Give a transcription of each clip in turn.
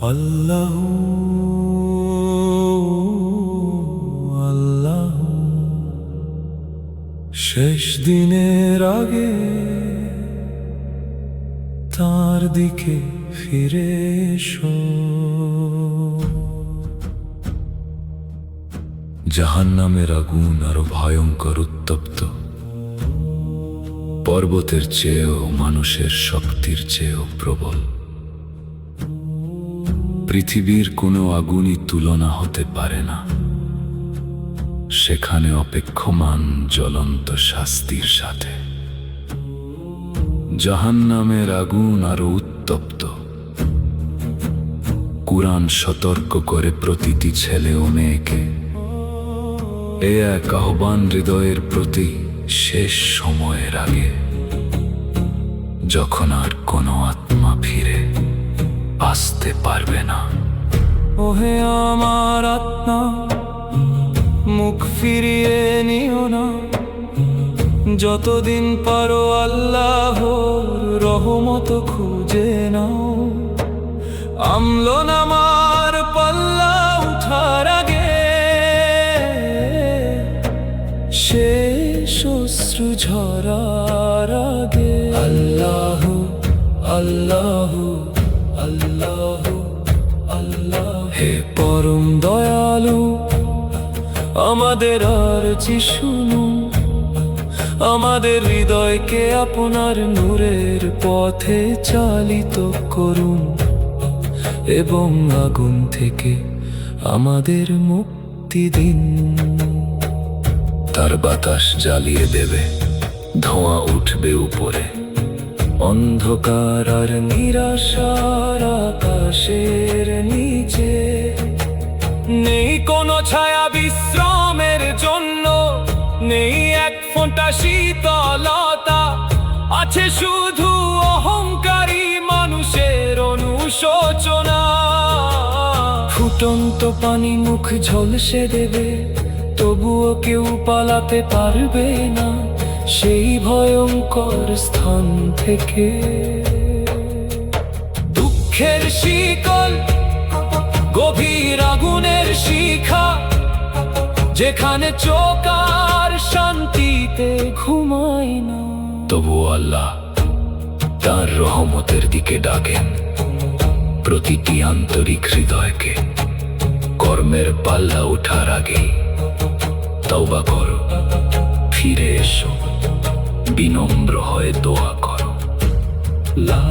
আল্লাহ আল্লাহ শেষ দিনের আগে তার দিকে ফিরে এসো। জাহান্নামের আগুন আরো ভয়ঙ্কর উত্তপ্ত, পর্বতের চেয়েও মানুষের শক্তির চেয়েও প্রবল। পৃথিবীর কোনো আগুনই তুলনা হতে পারে না সেখানে অপেক্ষমান জ্বলন্ত শাস্তির সাথে। জাহান্নামের আগুন আরো উত্তপ্ত। কুরআন সতর্ক করে প্রতিটি ছেলে ও মেয়েকে, এ এক আহ্বান হৃদয়ের প্রতি শেষ সময়ের আগে, যখন আর কোনো আত্মা ফিরে আসতে পারবে না। ওহে আমার আত্মা, মুখ ফিরিয়ে নিও না, যতদিন পারো আল্লাহর রহমত খুঁজে নাও। আমল নামার পাল্লা উঠার আগে, শেষ অশ্রু ঝরার আগে, আল্লাহ আল্লাহ আল্লাহ আল্লাহ। হে পরম দয়ালু, আমাদের আরজি শুনুন, আমাদের হৃদয়কে আপনার নূরের পথে চালিত করুন, এবং আগুন থেকে আমাদের মুক্তি দিন। তার বাতাস জ্বালিয়ে দেবে, ধোঁয়া উঠবে উপরে, অন্ধকার আর নিরাশার আকাশের নিচে। নেই কোনো ছায়া বিশ্রামের জন্য, নেই এক ফোঁটা শীতলতা, আছে শুধু অহংকারী মানুষের অনুশোচনা। ফুটন্ত পানি মুখ ঝলসে দেবে, তবুও কেউ পালাতে পারবে না সেই ভয়ঙ্কর স্থান থেকে। দুঃখের শিকল, গভীর আগুনের শিখা, যেখানে চোখ আর শান্তিতে ঘুমায় না। তবুও আল্লাহ তার রহমতের দিকে ডাকেন প্রতিটি আন্তরিক হৃদয়কে। কর্মের পাল্লা ওঠার আগে তওবা করো, ফিরে এসো, বিনম্র হয়ে দোয়া করো। লা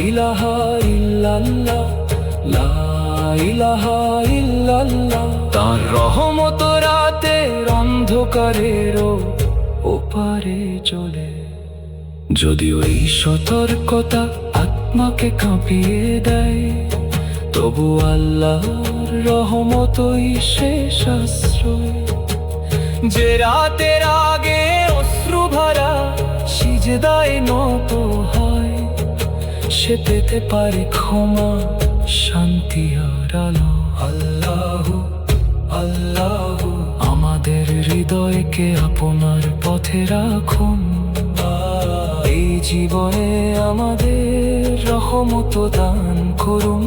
ইলাহা ইল্লাল্লাহ, লা ইলাহা ইল্লাল্লাহ। তার রহমত রাতের অন্ধকারেরও ওপারে চলে। যদিও এই সতর্কতা আত্মাকে কাঁপিয়ে দেয়, তবু আল্লাহর রহমতই শেষ আশ্রয়। যে রাতের আগে অশ্রু ভরা সিজদায় নত হয়, সে পেতে পারে ক্ষমা, শান্তি আর আলো। আল্লাহ আল্লাহ, আমাদের হৃদয়কে আপনার পথে রাখুন। এই জীবনে আমাদের রহমত দান করুন,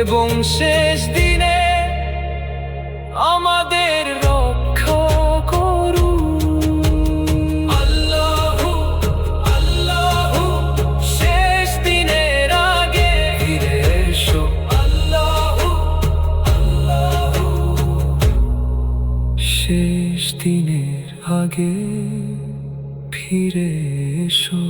এবং শেষ দিনে আমাদের রক্ষা করুন। আল্লাহ আল্লাহ, শেষ দিনের আগে ফিরে এসো। আল্লাহ আল্লাহ, শেষ দিনের আগে ফিরে এসো।